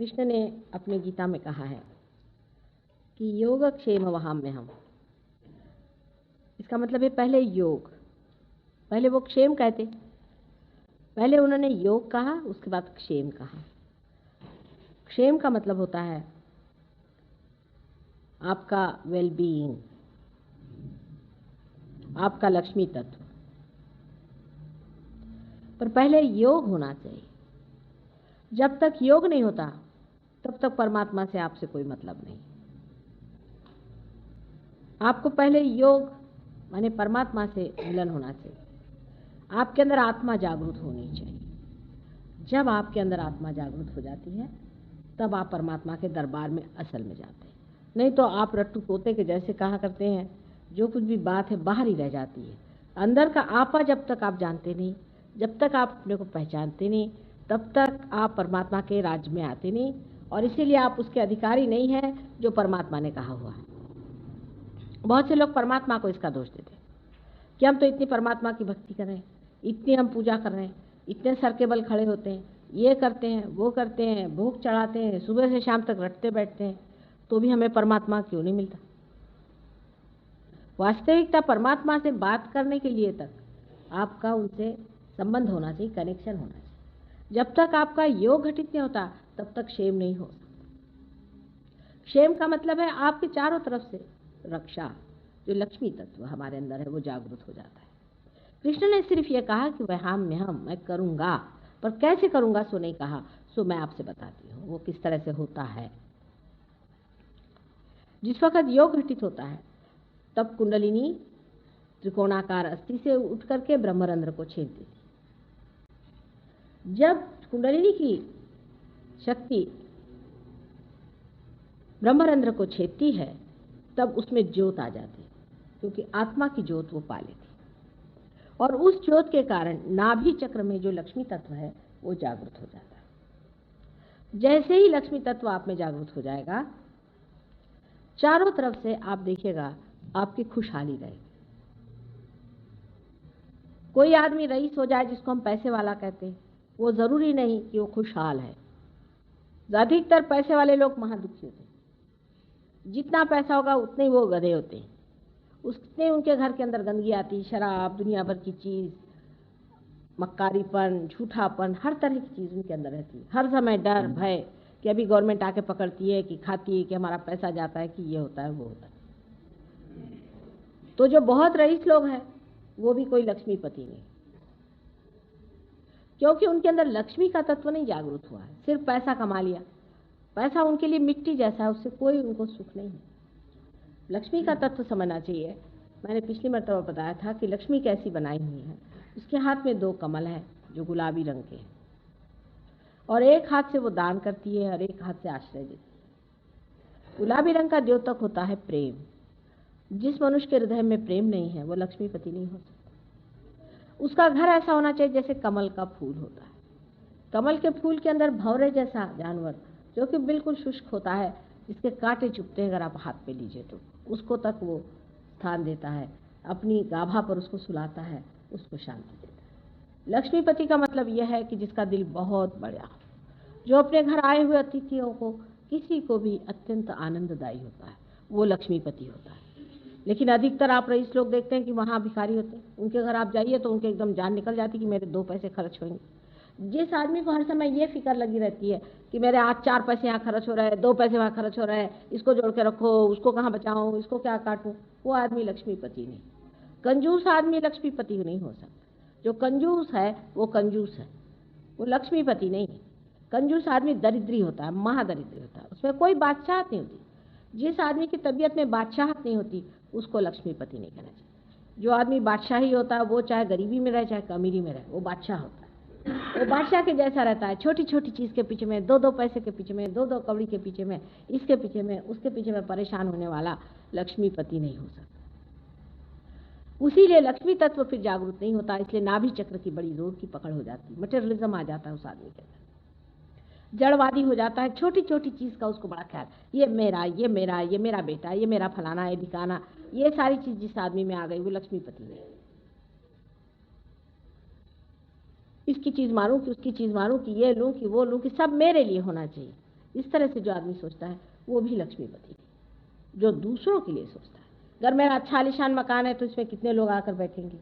कृष्ण ने अपने गीता में कहा है कि योगक्षेम वहाम्यहम्। इसका मतलब है पहले योग, पहले वो क्षेम कहते, पहले उन्होंने योग कहा, उसके बाद क्षेम कहा। क्षेम का मतलब होता है आपका वेलबीइंग, आपका लक्ष्मी तत्व। पर पहले योग होना चाहिए। जब तक योग नहीं होता तब तक परमात्मा से आपसे कोई मतलब नहीं। आपको पहले योग माने परमात्मा से मिलन होना चाहिए। आपके अंदर आत्मा जागृत होनी चाहिए। जब आपके अंदर आत्मा जागृत हो जाती है तब आप परमात्मा के दरबार में असल में जाते हैं। नहीं तो आप रट्टू तोते के जैसे कहा करते हैं, जो कुछ भी बात है बाहर ही रह जाती है। अंदर का आपा जब तक आप जानते नहीं, जब तक आप अपने को पहचानते नहीं, तब तक आप परमात्मा के राज्य में आते नहीं, और इसीलिए आप उसके अधिकारी नहीं हैं जो परमात्मा ने कहा हुआ है। बहुत से लोग परमात्मा को इसका दोष देते हैं कि हम तो इतनी परमात्मा की भक्ति कर रहे हैं, इतनी हम पूजा कर रहे हैं, इतने सर के बल खड़े होते हैं, ये करते हैं, वो करते हैं, भोग चढ़ाते हैं, सुबह से शाम तक रटते बैठते हैं, तो भी हमें परमात्मा क्यों नहीं मिलता। वास्तविकता परमात्मा से बात करने के लिए तक आपका उनसे संबंध होना चाहिए, कनेक्शन होना चाहिए। जब तक आपका योग घटित नहीं होता तब तक क्षेम नहीं हो सकता। क्षेम का मतलब है आपके चारों तरफ से रक्षा, जो लक्ष्मी तत्व हमारे अंदर है वो जागृत हो जाता है। कृष्ण ने सिर्फ ये कहा कि वहाम्यहम्, मैं करूँगा, पर कैसे करूँगा सो नहीं कहा। सो मैं आपसे बताती हूँ वो किस तरह से होता है। जिस वक्त योग घटित होता है तब कुंडलिनी त्रिकोणाकार अस्थि से उठ करके ब्रह्मरंध्र को छेद देती। जब कुंडलिनी की शक्ति ब्रह्मरंध्र को छेदती है तब उसमें ज्योत आ जाती है, क्योंकि आत्मा की ज्योत वो पा लेती, और उस ज्योत के कारण नाभि चक्र में जो लक्ष्मी तत्व है वो जागृत हो जाता है। जैसे ही लक्ष्मी तत्व आप में जागृत हो जाएगा, चारों तरफ से आप देखिएगा आपकी खुशहाली रहेगी। कोई आदमी रईस हो जाए जिसको हम पैसे वाला कहते हैं, वो जरूरी नहीं कि वो खुशहाल है। अधिकतर पैसे वाले लोग महादुखी होते हैं। जितना पैसा होगा उतने ही वो गधे होते हैं, उतने उनके घर के अंदर गंदगी आती, शराब, दुनिया भर की चीज, मक्कारीपन, झूठापन, हर तरह की चीज उनके अंदर रहती है। हर समय डर भय कि अभी गवर्नमेंट आके पकड़ती है, कि खाती है, कि हमारा पैसा जाता है, कि ये होता है वो होता है। तो जो बहुत रईस लोग हैं वो भी कोई लक्ष्मीपति नहीं, क्योंकि उनके अंदर लक्ष्मी का तत्व नहीं जागृत हुआ है। सिर्फ पैसा कमा लिया, पैसा उनके लिए मिट्टी जैसा है, उससे कोई उनको सुख नहीं है। लक्ष्मी का तत्व समझना चाहिए। मैंने पिछली मर्तबा बताया था कि लक्ष्मी कैसी बनाई हुई है। उसके हाथ में 2 कमल हैं जो गुलाबी रंग के हैं, और एक हाथ से वो दान करती है और एक हाथ से आश्रय देती है। गुलाबी रंग का द्योतक होता है प्रेम। जिस मनुष्य के हृदय में प्रेम नहीं है वो लक्ष्मीपति नहीं हो सकता। उसका घर ऐसा होना चाहिए जैसे कमल का फूल होता है। कमल के फूल के अंदर भंवरे जैसा जानवर जो कि बिल्कुल शुष्क होता है, जिसके कांटे चुभते हैं अगर आप हाथ पे लीजिए तो, उसको तक वो स्थान देता है, अपनी गाभा पर उसको सुलाता है, उसको शांति देता है। लक्ष्मीपति का मतलब यह है कि जिसका दिल बहुत बड़ा हो, जो अपने घर आए हुए अतिथियों को किसी को भी अत्यंत आनंददायी होता है, वो लक्ष्मीपति होता है। लेकिन अधिकतर आप रईस लोग देखते हैं कि वहाँ भिखारी होते हैं, उनके घर आप जाइए तो उनके एकदम जान निकल जाती कि मेरे 2 पैसे खर्च होंगे। जिस आदमी को हर समय ये फिक्र लगी रहती है कि मेरे आज 4 पैसे यहाँ खर्च हो रहे हैं, 2 पैसे वहाँ खर्च हो रहे हैं, इसको जोड़ के रखो, उसको कहाँ बचाऊं, इसको क्या काटूं, वो आदमी लक्ष्मीपति नहीं। कंजूस आदमी लक्ष्मीपति नहीं हो सकता। जो कंजूस है वो कंजूस है, वो लक्ष्मीपति नहीं है। कंजूस आदमी दरिद्री होता है, महादरिद्री होता है, उसमें कोई बादशाहत नहीं होती। जिस आदमी की तबीयत में बादशाहत नहीं होती उसको लक्ष्मीपति नहीं कहना चाहिए। जो आदमी बादशाही होता है वो चाहे गरीबी में रहे चाहे अमीरी में रहे, वो बादशाह होता है। वो बादशाह के जैसा रहता है, छोटी छोटी चीज के पीछे में, 2-2 पैसे के पीछे में, 2-2 कौड़ी के पीछे में, इसके पीछे में, उसके पीछे में परेशान होने वाला लक्ष्मीपति नहीं हो सकता। उसीलिए लक्ष्मी तत्व फिर जागरूक नहीं होता, इसलिए नाभि चक्र की बड़ी जोर की पकड़ हो जाती है। मटेरियलिज्म आ जाता है उस आदमी के अंदर, जड़वादी हो जाता है। छोटी छोटी चीज का उसको बड़ा ख्याल, ये मेरा, ये मेरा, ये मेरा बेटा, ये मेरा फलाना, ये ढिकाना, ये सारी चीज जिस आदमी में आ गई वो लक्ष्मीपति नहीं। इसकी चीज मारूं कि उसकी चीज मारूं, कि ये लूं कि वो लूं, कि सब मेरे लिए होना चाहिए, इस तरह से जो आदमी सोचता है वो भी लक्ष्मीपति है, जो दूसरों के लिए सोचता है। अगर मेरा अच्छा आलीशान मकान है तो इसमें कितने लोग आकर बैठेंगे,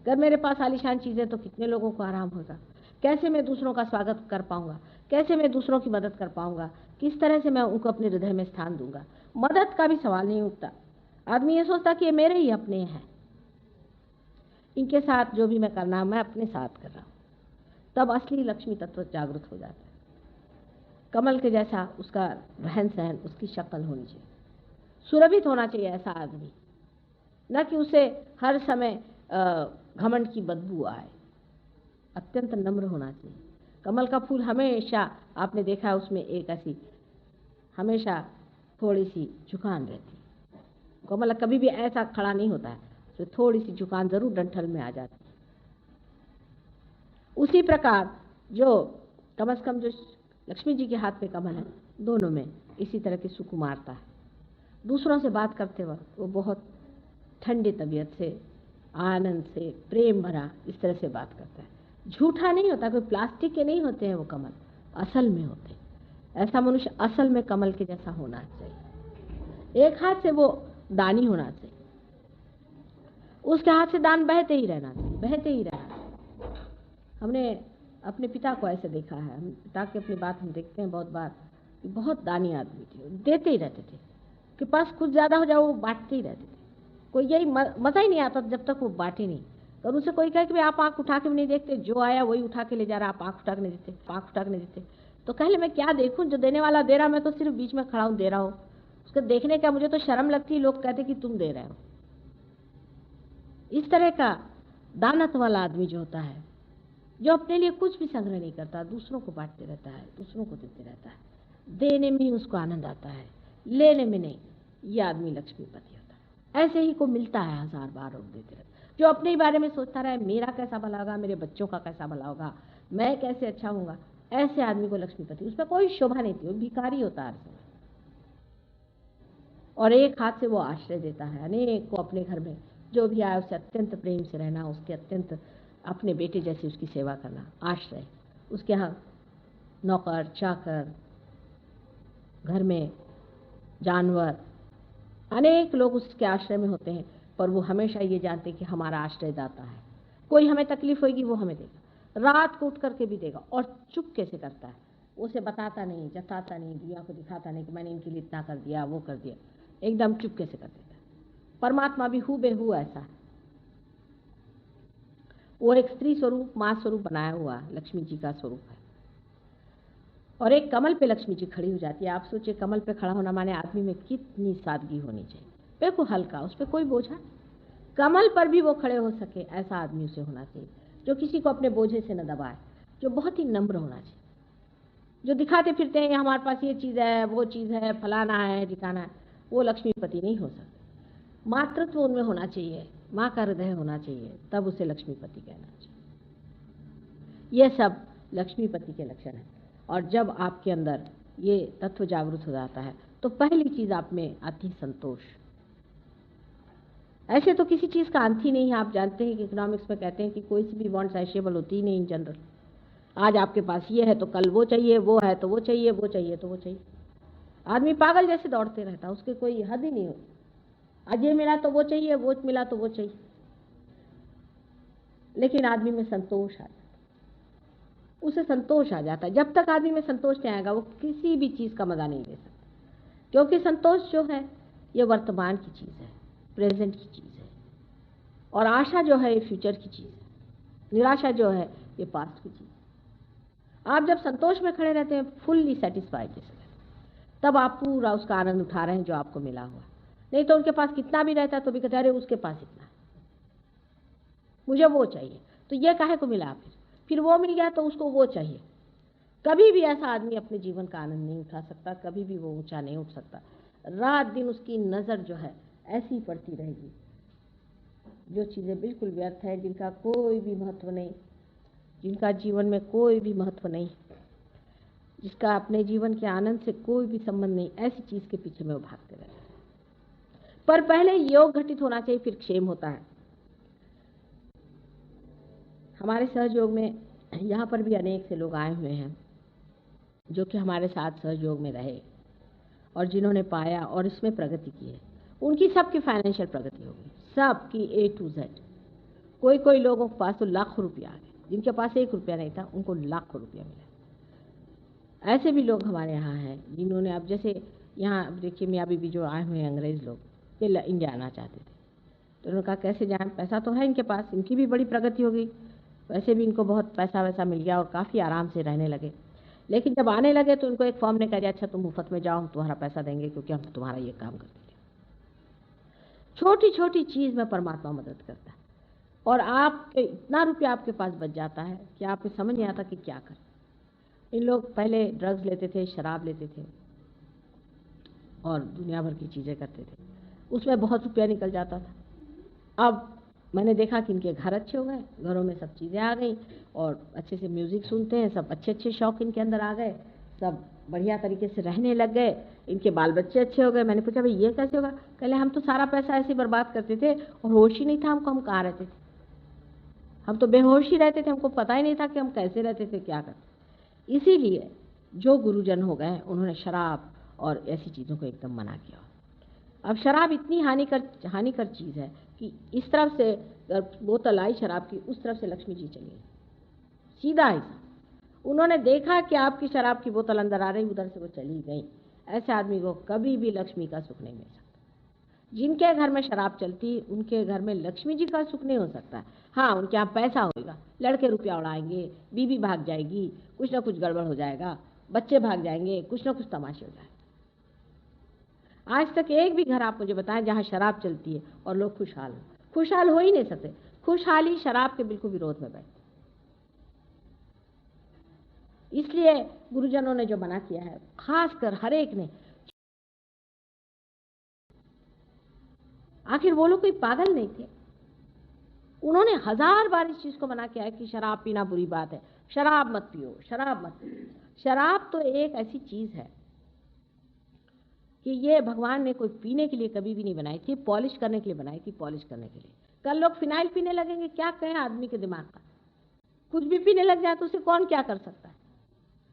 अगर मेरे पास आलीशान चीज़ें तो कितने लोगों को आराम होगा, कैसे मैं दूसरों का स्वागत कर पाऊंगा, कैसे मैं दूसरों की मदद कर पाऊंगा, किस तरह से मैं उनको अपने हृदय में स्थान दूंगा। मदद का भी सवाल नहीं उठता। आदमी ये सोचता कि ये मेरे ही अपने हैं, इनके साथ जो भी मैं करना है मैं अपने साथ कर रहा हूँ। तब असली लक्ष्मी तत्व जागृत हो जाता है। कमल के जैसा उसका रहन सहन, उसकी शक्ल होनी चाहिए, सुरभित होना चाहिए ऐसा आदमी, न कि उसे हर समय घमंड की बदबू आए। अत्यंत नम्र होना चाहिए। कमल का फूल हमेशा आपने देखा है उसमें एक ऐसी हमेशा थोड़ी सी झुकान रहती है। कमल कभी भी ऐसा खड़ा नहीं होता है, तो थोड़ी सी झुकान जरूर डंठल में आ जाती है। उसी प्रकार जो कम से कम जो लक्ष्मी जी के हाथ में कमल है, दोनों में इसी तरह की सुकुमारता है। दूसरों से बात करते वक्त वो बहुत ठंडी तबीयत से, आनंद से, प्रेम भरा इस तरह से बात करता है। झूठा नहीं होता, कोई प्लास्टिक के नहीं होते हैं वो कमल, असल में होते हैं। ऐसा मनुष्य असल में कमल के जैसा होना चाहिए। एक हाथ से वो दानी होना चाहिए, उसके हाथ से दान बहते ही रहना चाहिए, बहते ही रहना चाहिए। हमने अपने पिता को ऐसे देखा है, हम पिता की अपनी बात हम देखते हैं बहुत बार, बहुत दानी आदमी थे, देते ही रहते थे, कि पास कुछ ज़्यादा हो जाए वो बांटते ही रहते थे। कोई यही मज़ा ही नहीं आता जब तक वो बांटे नहीं। और उनसे कोई कहे कि आप आँख उठा के भी नहीं देखते, जो आया वही उठा के ले जा रहा, आप आँख उठा के नहीं देते, आँख उठा के नहीं देते, तो कह ले मैं क्या देखूं, जो देने वाला दे रहा, मैं तो सिर्फ बीच में खड़ा हूँ, दे रहा हूँ। उसको देखने का मुझे तो शर्म लगती है, लोग कहते कि तुम दे रहे हो। इस तरह का दानत वाला आदमी जो होता है, जो अपने लिए कुछ भी संग्रह नहीं करता, दूसरों को बांटते रहता है, दूसरों को देते रहता है, देने में ही उसको आनंद आता है, लेने में नहीं, ये आदमी लक्ष्मीपति होता है। ऐसे ही को मिलता है हजार बार और देते रहता है। जो अपने ही बारे में सोचता रहे, मेरा कैसा भला होगा, मेरे बच्चों का कैसा भला होगा, मैं कैसे अच्छा होऊंगा, ऐसे आदमी को लक्ष्मीपति, उसमें कोई शोभा नहीं थी, वो भिखारी होता है। और एक हाथ से वो आश्रय देता है अनेक को अपने घर में, जो भी आए उससे अत्यंत प्रेम से रहना, उसके अत्यंत अपने बेटे जैसी उसकी सेवा करना, आश्रय। उसके यहाँ नौकर चाकर, घर में जानवर, अनेक लोग उसके आश्रय में होते हैं, पर वो हमेशा ये जानते हैं कि हमारा आश्रयदाता है। कोई हमें तकलीफ होगी वो हमें देगा, रात को उठ करके भी देगा, और चुपके से करता है। उसे बताता नहीं, जताता नहीं, दुनिया को दिखाता नहीं कि मैंने इनके लिए इतना कर दिया, वो कर दिया, एकदम चुपके से कर देता है। परमात्मा भी हूबहू ऐसा है। वो एक स्त्री स्वरूप, माँ स्वरूप बनाया हुआ लक्ष्मी जी का स्वरूप है। और एक कमल पे लक्ष्मी जी खड़ी हो जाती है। आप सोचिए, कमल पे खड़ा होना माने आदमी में कितनी सादगी होनी चाहिए, बिल्कुल हल्का, उस पर कोई बोझा, कमल पर भी वो खड़े हो सके, ऐसा आदमी उसे होना चाहिए, जो किसी को अपने बोझे से न दबाए, जो बहुत ही नम्र होना चाहिए। जो दिखाते फिरते हैं हमारे पास ये चीज़ है, वो चीज़ है, फलाना है, ठिकाना है, वो लक्ष्मीपति नहीं हो सकते। मातृत्व उनमें होना चाहिए, माँ का हृदय होना चाहिए, तब उसे लक्ष्मीपति कहना चाहिए। ये सब लक्ष्मीपति के लक्षण हैं। और जब आपके अंदर ये तत्व जागृत हो जाता है तो पहली चीज आप में आती है संतोष। ऐसे तो किसी चीज का अंत ही नहीं है। आप जानते हैं कि इकोनॉमिक्स में कहते हैं कि कोई सी भी वांट सैशिएबल होती ही नहीं इन जनरल। आज आपके पास ये है तो कल वो चाहिए, वो है तो वो चाहिए, वो चाहिए तो वो चाहिए। आदमी पागल जैसे दौड़ते रहता है, उसके कोई हद ही नहीं होती। आज ये मिला तो वो चाहिए, वो मिला तो वो चाहिए। लेकिन आदमी में संतोष आ जाता, उसे संतोष आ जाता है। जब तक आदमी में संतोष नहीं आएगा वो किसी भी चीज़ का मज़ा नहीं ले सकता, क्योंकि संतोष जो है ये वर्तमान की चीज़ है, प्रेजेंट की चीज़ है। और आशा जो है ये फ्यूचर की चीज़ है, निराशा जो है ये पास्ट की चीज़ है। आप जब संतोष में खड़े रहते हैं, फुल्ली सेटिस्फाइड जैसे, तब आप पूरा उसका आनंद उठा रहे हैं जो आपको मिला हुआ। नहीं तो उनके पास कितना भी रहता है तो भी कहते अरे उसके पास इतना है, मुझे वो चाहिए, तो ये काहे को मिला, फिर वो मिल गया तो उसको वो चाहिए। कभी भी ऐसा आदमी अपने जीवन का आनंद नहीं उठा सकता, कभी भी वो ऊंचा नहीं उठ सकता। रात दिन उसकी नज़र जो है ऐसी पड़ती रहेगी। जो चीज़ें बिल्कुल व्यर्थ है, जिनका कोई भी महत्व नहीं, जिनका जीवन में कोई भी महत्व नहीं, जिसका अपने जीवन के आनंद से कोई भी संबंध नहीं, ऐसी चीज़ के पीछे में वो भागते रहते हैं। पर पहले योग घटित होना चाहिए, फिर क्षेम होता है। हमारे सहयोग में यहाँ पर भी अनेक से लोग आए हुए हैं जो कि हमारे साथ सहयोग में रहे और जिन्होंने पाया और इसमें प्रगति की है, उनकी सबकी फाइनेंशियल प्रगति होगी, सबकी A to Z। कोई कोई लोगों के पास तो लाखों रुपया आ गए, जिनके पास 1 रुपया नहीं था उनको लाखों रुपया मिला। ऐसे भी लोग हमारे यहाँ हैं जिन्होंने, अब जैसे यहाँ अब देखिए मियाँ बीबी जो आए हुए हैं अंग्रेज़ लोग, ये इंडिया आना चाहते थे, तो उन्होंने कहा कैसे जाएं, पैसा तो है इनके पास, इनकी भी बड़ी प्रगति हो गई, वैसे भी इनको बहुत पैसा वैसा मिल गया और काफ़ी आराम से रहने लगे। लेकिन जब आने लगे तो उनको एक फॉर्म ने कह दिया अच्छा तुम मुफ्त में जाओ, हम तुम्हारा पैसा देंगे क्योंकि हम तुम्हारा ये काम करते हैं। छोटी छोटी चीज़ में परमात्मा मदद करता है और आपके इतना रुपया आपके पास बच जाता है कि आपको समझ नहीं आता कि क्या करें। इन लोग पहले ड्रग्स लेते थे, शराब लेते थे और दुनिया भर की चीज़ें करते थे, उसमें बहुत रुपया निकल जाता था। अब मैंने देखा कि इनके घर अच्छे हो गए, घरों में सब चीज़ें आ गई और अच्छे से म्यूज़िक सुनते हैं, सब अच्छे अच्छे शौक इनके अंदर आ गए, सब बढ़िया तरीके से रहने लग गए, इनके बाल बच्चे अच्छे हो गए। मैंने पूछा भाई ये कैसे होगा? पहले हम तो सारा पैसा ऐसे बर्बाद करते थे और होश ही नहीं था हमको, हम कहाँ रहते थे, हम तो बेहोश ही रहते थे, हमको पता ही नहीं था कि हम कैसे रहते थे, क्या करते। इसीलिए जो गुरुजन हो गए उन्होंने शराब और ऐसी चीज़ों को एकदम मना किया। अब शराब इतनी हानिकर चीज़ है कि इस तरफ से बोतल आई शराब की, उस तरफ से लक्ष्मी जी चली, सीधा ऐसा। उन्होंने देखा कि आपकी शराब की बोतल अंदर आ रही, उधर से वो चली गई। ऐसे आदमी को कभी भी लक्ष्मी का सुख नहीं मिल सकता। जिनके घर में शराब चलती उनके घर में लक्ष्मी जी का सुख नहीं हो सकता। हाँ, उनके यहाँ पैसा होगा, लड़के रुपया उड़ाएंगे, बीवी भाग जाएगी, कुछ ना कुछ गड़बड़ हो जाएगा, बच्चे भाग जाएंगे, कुछ ना कुछ तमाशे हो जाएंगे। आज तक एक भी घर आप मुझे बताएं जहाँ शराब चलती है और लोग खुशहाल हो ही नहीं सकते। खुशहाली शराब के बिल्कुल विरोध में बैठती। इसलिए गुरुजनों ने जो मना किया है, खासकर हर एक ने, आखिर वो लोग कोई पागल नहीं थे, उन्होंने 1000 बार इस चीज को मना किया है कि शराब पीना बुरी बात है, शराब मत पियो, शराब मत पियो। शराब तो एक ऐसी चीज है कि ये भगवान ने कोई पीने के लिए कभी भी नहीं बनाई थी, पॉलिश करने के लिए बनाई थी, पॉलिश करने के लिए। कल लोग फिनाइल पीने लगेंगे, क्या कहें आदमी के दिमाग का? कुछ भी पीने लग जाए तो उसे कौन क्या कर सकता है?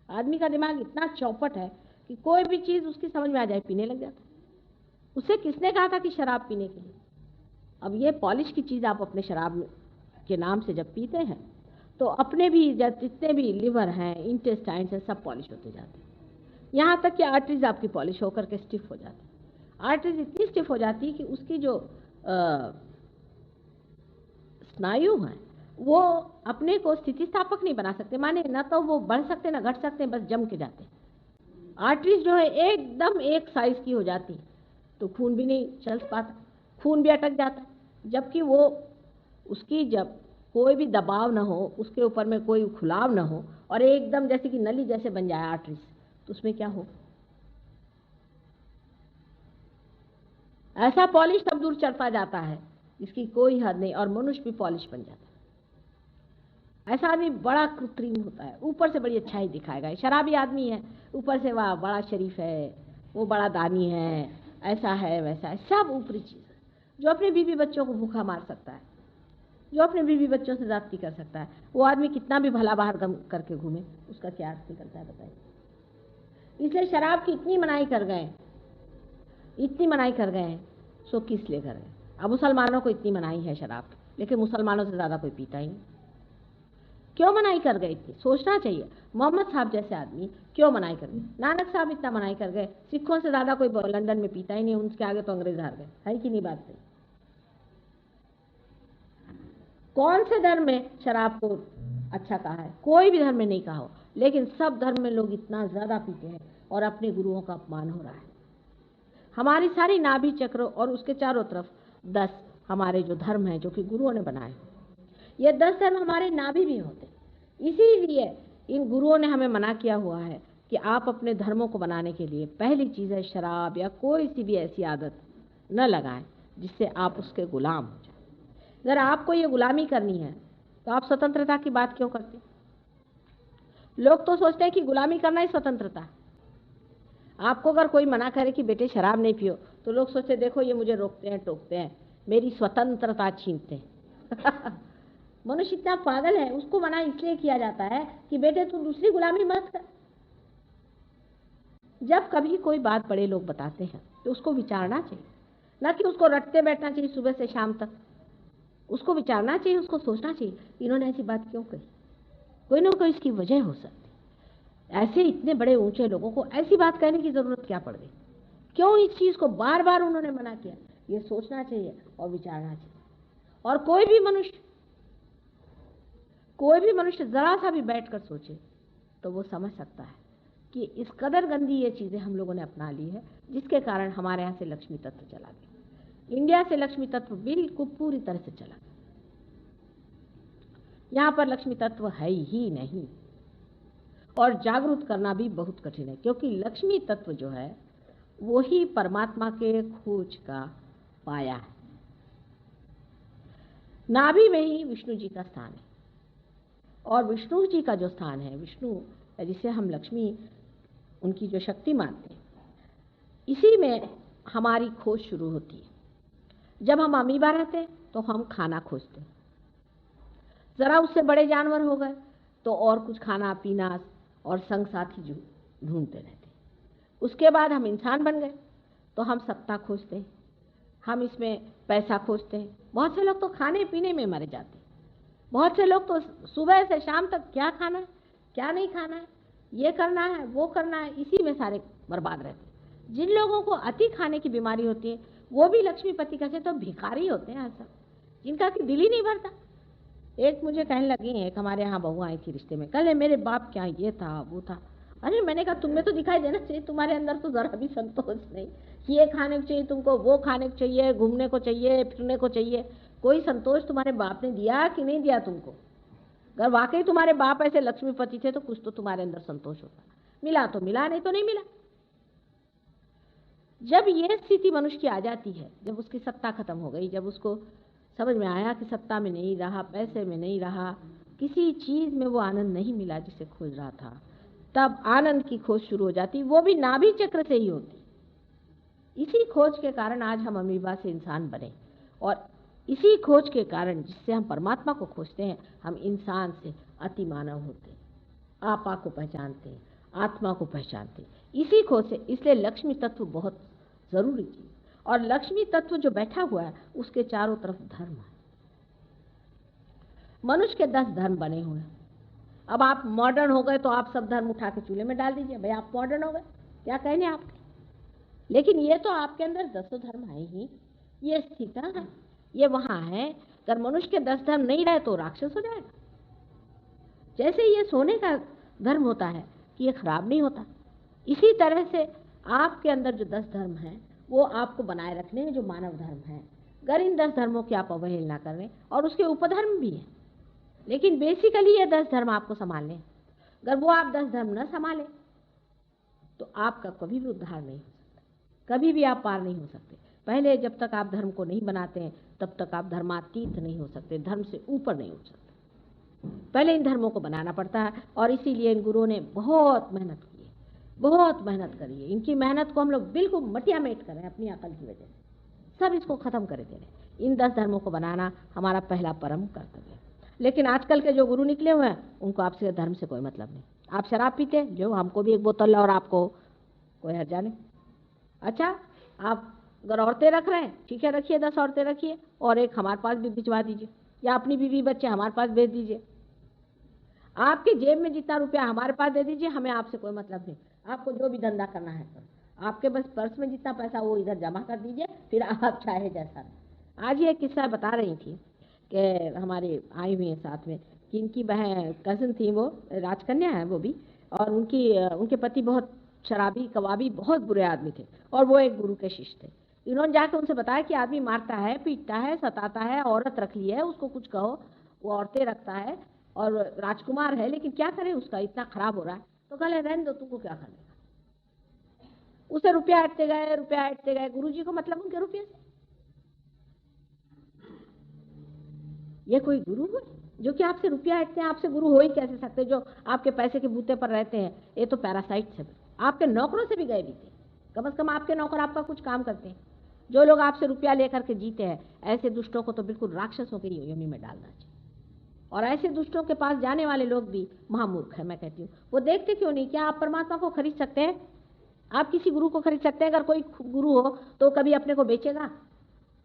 आदमी का दिमाग इतना चौपट है कि कोई भी चीज उसकी समझ में आ जाए पीने लग जाता है। उसे किसने कहा था कि शराब पीने के लिए? अब ये पॉलिश की चीज आप अपने शराब के नाम से जब पीते हैं तो अपने भी जितने भी लिवर हैं, इंटेस्टाइन्स हैं, सब पॉलिश होते जाते हैं। यहाँ तक कि आर्टरीज आपकी पॉलिश होकर के स्टिफ हो जाती है। आर्टरीज इतनी स्टिफ हो जाती है कि उसकी जो स्नायु हैं वो अपने को स्थितिस्थापक नहीं बना सकते, माने ना तो वो बढ़ सकते ना घट सकते, बस जम के जाते। आर्टरीज जो है एकदम एक साइज की हो जाती, तो खून भी नहीं चल पाता, खून भी अटक जाता। जबकि वो उसकी जब कोई भी दबाव ना हो, उसके ऊपर में कोई खुलाव ना हो और एकदम जैसे कि नली जैसे बन जाए आर्टरीज, तो उसमें क्या हो? ऐसा पॉलिश तब दूर चढ़ता जाता है इसकी कोई हद नहीं, और मनुष्य भी पॉलिश बन जाता है। ऐसा आदमी बड़ा कृत्रिम होता है, ऊपर से बड़ी अच्छाई दिखाएगा। शराबी आदमी है, ऊपर से वाह बड़ा शरीफ है, वो बड़ा दानी है, ऐसा है वैसा है, सब ऊपरी चीज है। जो अपने बीवी बच्चों को भूखा मार सकता है, जो अपने बीवी बच्चों से जाती कर सकता है, वो आदमी कितना भी भला बाहर गम करके घूमे, उसका क्या अर्थ निकलता है बताइए? इसलिए शराब की इतनी मनाही कर गए, इतनी मनाही कर गए हैं, सो किस लिए कर गए? अब मुसलमानों को इतनी मनाही है शराब की, लेकिन मुसलमानों से ज़्यादा कोई पीता ही नहीं। क्यों मनाही कर गए इतनी? सोचना चाहिए। मोहम्मद साहब जैसे आदमी क्यों मनाही कर गए? नानक साहब इतना मनाही कर गए, सिखों से ज़्यादा कोई लंदन में पीता ही नहीं, उनके आगे तो अंग्रेज हार गए। है कि नहीं बात सही? कौन से धर्म में शराब को अच्छा कहा है? कोई भी धर्म में नहीं कहा हो, लेकिन सब धर्म में लोग इतना ज़्यादा पीते हैं और अपने गुरुओं का अपमान हो रहा है। हमारी सारी नाभि चक्र और उसके चारों तरफ 10 हमारे जो धर्म हैं जो कि गुरुओं ने बनाए, ये 10 धर्म हमारे नाभि भी होते। इसीलिए इन गुरुओं ने हमें मना किया हुआ है कि आप अपने धर्मों को बनाने के लिए पहली चीज़ है शराब या कोई सी भी ऐसी आदत न लगाएं जिससे आप उसके गुलाम हो जाए। अगर आपको ये गुलामी करनी है तो आप स्वतंत्रता की बात क्यों करते? लोग तो सोचते हैं कि गुलामी करना ही स्वतंत्रता। आपको अगर कोई मना करे कि बेटे शराब नहीं पियो, तो लोग सोचते देखो ये मुझे रोकते हैं, टोकते हैं, मेरी स्वतंत्रता छीनते हैं। मनुष्य इतना पागल है, उसको मना इसलिए किया जाता है कि बेटे तू दूसरी गुलामी मत कर। जब कभी कोई बात बड़े लोग बताते हैं तो उसको विचारना चाहिए, ना कि उसको रटते बैठना चाहिए सुबह से शाम तक। उसको विचारना चाहिए, उसको सोचना चाहिए इन्होंने ऐसी बात क्यों कही, कोई ना कोई इसकी वजह हो सकती। ऐसे इतने बड़े ऊंचे लोगों को ऐसी बात कहने की जरूरत क्या पड़ गई, क्यों इस चीज को बार बार उन्होंने मना किया, ये सोचना चाहिए और विचारना चाहिए। और कोई भी मनुष्य जरा सा भी बैठकर सोचे तो वो समझ सकता है कि इस कदर गंदी ये चीजें हम लोगों ने अपना ली है, जिसके कारण हमारे यहाँ से लक्ष्मी तत्व चला गया। इंडिया से लक्ष्मी तत्व बिल्कुल पूरी तरह से चला गया। यहाँ पर लक्ष्मी तत्व है ही नहीं, और जागरूक करना भी बहुत कठिन है, क्योंकि लक्ष्मी तत्व जो है वही परमात्मा के खोज का पाया है। नाभि में ही विष्णु जी का स्थान है, और विष्णु जी का जो स्थान है, विष्णु जिसे हम लक्ष्मी उनकी जो शक्ति मानते हैं, इसी में हमारी खोज शुरू होती है। जब हम अमीबा रहते हैं तो हम खाना खोजते हैं, जरा उससे बड़े जानवर हो गए तो और कुछ खाना पीना और संग साथी ढूंढते रहते हैं। उसके बाद हम इंसान बन गए तो हम सत्ता खोजते हैं, हम इसमें पैसा खोजते हैं। बहुत से लोग तो खाने पीने में मरे जाते हैं, बहुत से लोग तो सुबह से शाम तक क्या खाना है क्या नहीं खाना है, ये करना है वो करना है, इसी में सारे बर्बाद रहते हैं। जिन लोगों को अति खाने की बीमारी होती है वो भी लक्ष्मीपति का से तो भिखारी होते हैं ऐसा, जिनका कि दिल ही नहीं भरता। एक मुझे कहने लगी, एक हमारे यहाँ बहू आई थी रिश्ते में, कल मेरे बाप क्या ये था वो था। अरे मैंने कहा तुम्हें तो दिखाई देना चाहिए, तुम्हारे अंदर तो जरा भी संतोष नहीं, ये खाने को चाहिए तुमको, वो खाने को चाहिए, घूमने को चाहिए, फिरने को चाहिए। कोई संतोष तुम्हारे बाप ने दिया कि नहीं दिया तुमको? अगर वाकई तुम्हारे बाप ऐसे लक्ष्मीपति थे तो कुछ तो तुम्हारे अंदर संतोष होता, मिला तो मिला, नहीं तो नहीं मिला। जब ये स्थिति मनुष्य की आ जाती है, जब उसकी सत्ता खत्म हो गई, जब उसको समझ में आया कि सत्ता में नहीं रहा, पैसे में नहीं रहा, किसी चीज में वो आनंद नहीं मिला जिसे खोज रहा था, तब आनंद की खोज शुरू हो जाती, वो भी नाभि चक्र से ही होती। इसी खोज के कारण आज हम अमीबा से इंसान बने, और इसी खोज के कारण जिससे हम परमात्मा को खोजते हैं, हम इंसान से अति मानव होते हैं, आपा को पहचानते हैं, आत्मा को पहचानते हैं, इसी खोज से। इसलिए लक्ष्मी तत्व बहुत जरूरी चीज, और लक्ष्मी तत्व जो बैठा हुआ है उसके चारों तरफ धर्म है। मनुष्य के 10 धर्म बने हुए हैं। अब आप मॉडर्न हो गए तो आप सब धर्म उठा के चूल्हे में डाल दीजिए, भाई आप मॉडर्न हो गए, क्या कहने आपके। लेकिन ये तो आपके अंदर 10 धर्म है ही, ये स्थित है, ये वहां है। अगर मनुष्य के 10 धर्म नहीं रहे तो राक्षस हो जाएगा। जैसे ये सोने का धर्म होता है कि ये खराब नहीं होता, इसी तरह से आपके अंदर जो 10 धर्म हैं वो आपको बनाए रखने हैं, जो मानव धर्म है। अगर इन 10 धर्मों की आप अवहेलना कर रहे हैं, और उसके उपधर्म भी हैं, लेकिन बेसिकली ये 10 धर्म आपको संभालने हैं। अगर वो आप 10 धर्म न संभालें तो आपका कभी भी उद्धार नहीं हो सकता, कभी भी आप पार नहीं हो सकते। पहले जब तक आप धर्म को नहीं बनाते हैं तब तक आप धर्मातीत नहीं हो सकते, धर्म से ऊपर नहीं हो सकते। पहले इन धर्मों को बनाना पड़ता है, और इसीलिए इन गुरुओं ने बहुत मेहनत की है, बहुत मेहनत करी है। इनकी मेहनत को हम लोग बिल्कुल मटिया मेट करें अपनी अकल की वजह से, सब इसको खत्म कर दे रहे। इन 10 धर्मों को बनाना हमारा पहला परम कर्तव्य है। लेकिन आजकल के जो गुरु निकले हुए हैं उनको आपसे धर्म से कोई मतलब नहीं। आप शराब पीते, जो हमको भी एक बोतल और आपको कोई हर्जा नहीं। अच्छा, आप अगर औरतें रख रहे हैं, ठीक है रखिए, 10 औरतें रखिए, और एक हमारे पास भी भिजवा दीजिए, या अपनी बीवी बच्चे हमारे पास भेज दीजिए। आपके जेब में जितना रुपया हमारे पास दे दीजिए, हमें आपसे कोई मतलब नहीं। आपको जो भी धंधा करना है करो, आपके बस पर्स में जितना पैसा वो इधर जमा कर दीजिए, फिर आप चाहे जैसा। आज ये किस्सा बता रही थी कि हमारे आई हुई है साथ में, कि इनकी बहन कज़न थी, वो राजकन्या है वो भी, और उनके पति बहुत शराबी कबाबी बहुत बुरे आदमी थे, और वो एक गुरु के शिष्य थे। इन्होंने जाकर उनसे बताया कि आदमी मारता है, पीटता है, सताता है, औरत रख ली है, उसको कुछ कहो, वो औरतें रखता है, और राजकुमार है, लेकिन क्या करें, उसका इतना खराब हो रहा है। तो कहले रहने दो, तुमको क्या करने। उसे रुपया हटते गए, गुरुजी को मतलब उनके रुपये से। ये कोई गुरु है जो कि आपसे रुपया हटते हैं? आपसे गुरु हो ही कैसे सकते, जो आपके पैसे के बूते पर रहते हैं। ये तो पैरासाइट है, आपके नौकरों से भी गए भी थे। कम से कम आपके नौकर आपका कुछ काम करते हैं। जो लोग आपसे रुपया लेकर के जीते हैं, ऐसे दुष्टों को तो बिल्कुल राक्षसों के योनि में डालना चाहिए। और ऐसे दुष्टों के पास जाने वाले लोग भी महामूर्ख है, मैं कहती हूँ। वो देखते क्यों नहीं, क्या आप परमात्मा को खरीद सकते हैं? आप किसी गुरु को खरीद सकते हैं, अगर कोई गुरु हो तो कभी अपने को बेचेगा?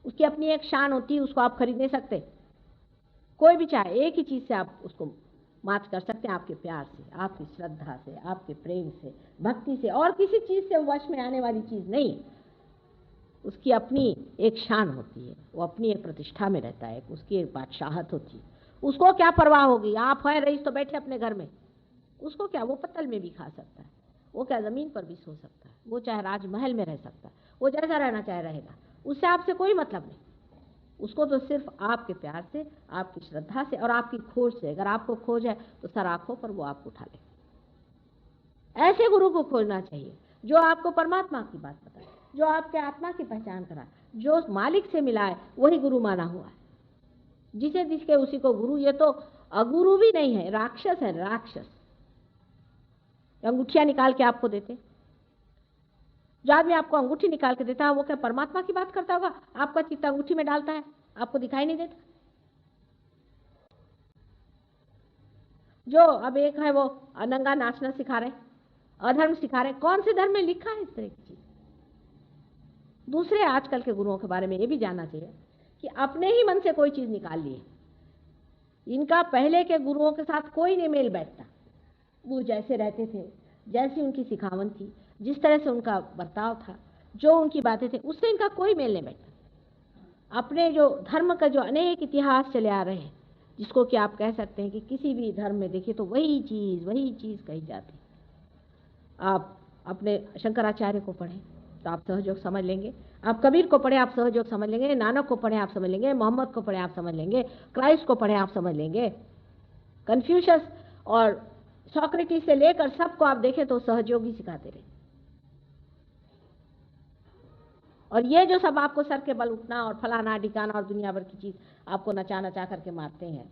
उसकी अपनी एक शान होती है, उसको आप खरीद नहीं सकते। कोई भी चाहे, एक ही चीज से आप उसको मात कर सकते हैं, आपके प्यार से, आपकी श्रद्धा से, आपके प्रेम से, भक्ति से, और किसी चीज से वश में आने वाली चीज नहीं। उसकी अपनी एक शान होती है, वो अपनी एक प्रतिष्ठा में रहता है, उसकी एक बादशाहत होती है। उसको क्या परवाह होगी? आप है रईस तो बैठे अपने घर में, उसको क्या? वो पत्तल में भी खा सकता है, वो क्या जमीन पर भी सो सकता है, वो चाहे राजमहल में रह सकता है, वो जैसा रहना चाहे रहेगा, उससे आपसे कोई मतलब नहीं। उसको तो सिर्फ आपके प्यार से, आपकी श्रद्धा से और आपकी खोज से, अगर आपको खोज है तो सर आंखों पर वो आपको उठा ले। ऐसे गुरु को खोजना चाहिए जो आपको परमात्मा की बात बताए, जो आपके आत्मा की पहचान कराए, जो मालिक से मिलाए, वही गुरु माना हुआ है। जिसे दिखे उसी को गुरु, ये तो अगुरु भी नहीं है, राक्षस है, राक्षस। अंगूठियां निकाल के आपको देते, जो आदमी आपको अंगूठी निकाल के देता है वो क्या परमात्मा की बात करता होगा? आपका चित्त अंगूठी में डालता है, आपको दिखाई नहीं देता। जो अब एक है वो नंगा नाचना सिखा रहे, अधर्म सिखा रहे, कौन से धर्म में लिखा है इस तरह की चीज? दूसरे आजकल के गुरुओं के बारे में ये भी जानना चाहिए कि अपने ही मन से कोई चीज निकाल ली है। इनका पहले के गुरुओं के साथ कोई नहीं मेल बैठता। वो जैसे रहते थे, जैसी उनकी सिखावन थी, जिस तरह से उनका बर्ताव था, जो उनकी बातें थी, उससे इनका कोई मेल नहीं बैठता। अपने जो धर्म का जो अनेक इतिहास चले आ रहे हैं, जिसको कि आप कह सकते हैं कि किसी भी धर्म में देखिए तो वही चीज कही जाती। आप अपने शंकराचार्य को पढ़ें तो आप सहयोग समझ लेंगे, आप कबीर को पढ़े आप सहयोग समझ लेंगे, नानक को पढ़े आप समझ लेंगे, मोहम्मद को पढ़े आप समझ लेंगे, क्राइस्ट को पढ़े आप समझ लेंगे, कन्फ्यूशस और सोक्रेटिस से लेकर सबको आप देखें तो सहयोग ही सिखाते रहे। और ये जो सब आपको सर के बल उठना और फलाना ढिकाना और दुनिया भर की चीज आपको नचा नचा करके मारते हैं,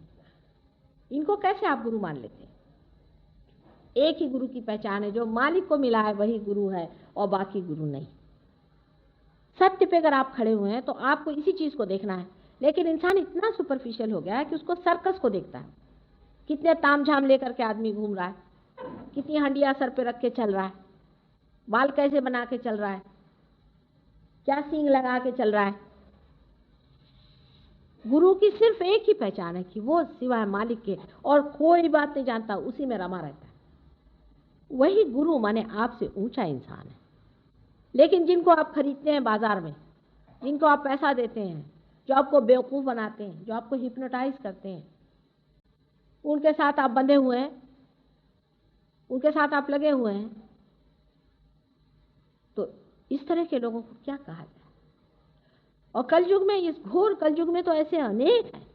इनको कैसे आप गुरु मान लेते हैं? एक ही गुरु की पहचान है, जो मालिक को मिला है वही गुरु है और बाकी गुरु नहीं। सत्य पे अगर आप खड़े हुए हैं तो आपको इसी चीज को देखना है। लेकिन इंसान इतना सुपरफिशियल हो गया है कि उसको सर्कस को देखता है। कितने तामझाम लेकर के आदमी घूम रहा है, कितनी हंडिया सर पे रख के चल रहा है, बाल कैसे बना के चल रहा है, क्या सींग लगा के चल रहा है। गुरु की सिर्फ एक ही पहचान है कि वो सिवाय मालिक के और कोई बात नहीं जानता, उसी में रमा रहता है। वही गुरु माने आपसे ऊंचा इंसान है। लेकिन जिनको आप खरीदते हैं बाजार में, जिनको आप पैसा देते हैं, जो आपको बेवकूफ बनाते हैं, जो आपको हिप्नोटाइज करते हैं, उनके साथ आप बंधे हुए हैं, उनके साथ आप लगे हुए हैं, तो इस तरह के लोगों को क्या कहा जाए? और कलयुग में, इस घोर कलयुग में तो ऐसे अनेक हैं,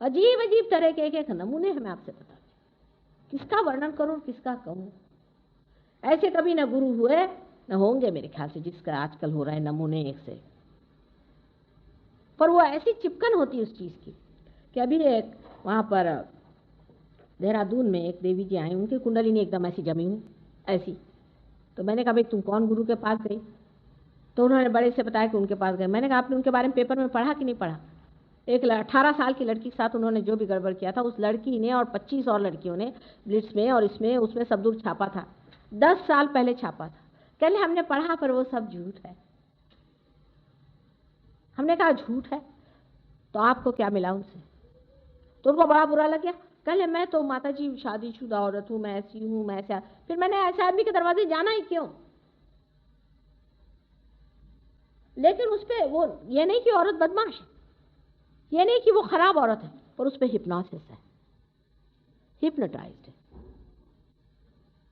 अजीब अजीब तरह के एक नमूने हमें आपसे बता, किसका वर्णन करूं, किसका कहूं। ऐसे कभी न गुरु हुए न होंगे मेरे ख्याल से, जिसका आजकल हो रहा है नमूने एक से। पर वो ऐसी चिपकन होती उस चीज की कि अभी एक वहां पर देहरादून में एक देवी जी आई, उनकी कुंडलिनी एकदम ऐसी जमी हुई ऐसी। तो मैंने कहा भाई तुम कौन गुरु के पास गई? तो उन्होंने बड़े से बताया कि उनके पास गए। मैंने कहा आपने उनके बारे में पेपर में पढ़ा कि नहीं पढ़ा? एक 18 साल की लड़की के साथ उन्होंने जो भी गड़बड़ किया था, उस लड़की ने और 25 और लड़कियों ने ब्लिट्स में और इसमें उसमें सब दूर छापा था, 10 साल पहले छापा था। कहले हमने पढ़ा पर वो सब झूठ है। हमने कहा झूठ है तो आपको क्या मिला उनसे? तो उनको बड़ा बुरा लग गया। कहले मैं तो माता जी शादीशुदा औरत हूं, मैं ऐसी हूं, मैं ऐसा। फिर मैंने ऐसे आदमी के दरवाजे जाना ही क्यों? लेकिन उस पर वो ये नहीं कि औरत बदमाश है, ये नहीं कि वो खराब औरत है, पर उस पर हिप्नोसिस है, हिप्नोटाइज्ड है।